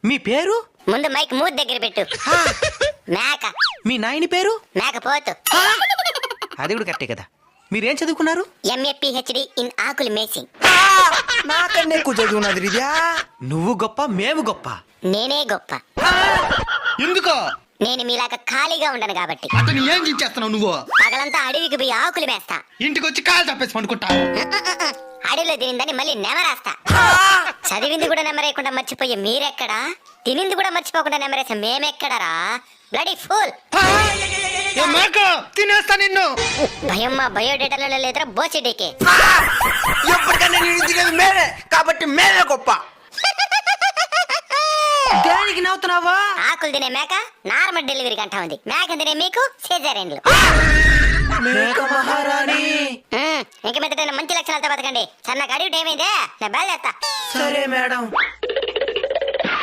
మీ పేరు? ముందు మైక్ మూతి దగ్గర పెట్టు. మేక. మీ నాయని పేరు? మేకపోతు. అది కూడా కరెక్టే కదా. మీరేం చదువుకున్నారు? MA PhD ఇన్ ఆకులు మేసింగ్. నాకన్నా ఎక్కువ చదువున్నది రిద్యా. నువ్వు గొప్ప, మేము గొప్ప. నేనే గొప్ప. ఎందుకో? నేను మీలాగా ఖాళీగా ఉండను కాబట్టి. అతను ఏం చేస్తున్నావు నువ్వు? పగలంతా అడవికి పోయి ఆకులు మేస్తా. ఇంటికి వచ్చి కాలు తప్పేసి పండుకుంటా. అడవిలో తినిందని మళ్ళీ నెమరేస్తా. చదివింది కూడా నెమరేయకుండా మర్చిపోయి మీరెక్కడా? తినింది కూడా మర్చిపోకుండా నెమరేసా మేమెక్కడరా? Bloody fool. తినేస్తా నిన్ను. భయం మా బయోడేటాలో లేదురా బోసిడీకి. ఎప్పటికన్నా నేను తినేది మేమే కాబట్టి మేమే గొప్ప. దానికి నవ్వుతున్నావా? ఆకులు తినే మేక నార్మల్ డెలివరీ కంటా ఉంది. మేక తినే మీకు సిజేరియన్లు. మేక మహారాణి. ఇంక మీద మంచి లక్షణాలతో బతకండి. సన్నగా అడిగి టైం అయిందే, నేను బయలుదేరుతా. సరే మేడం.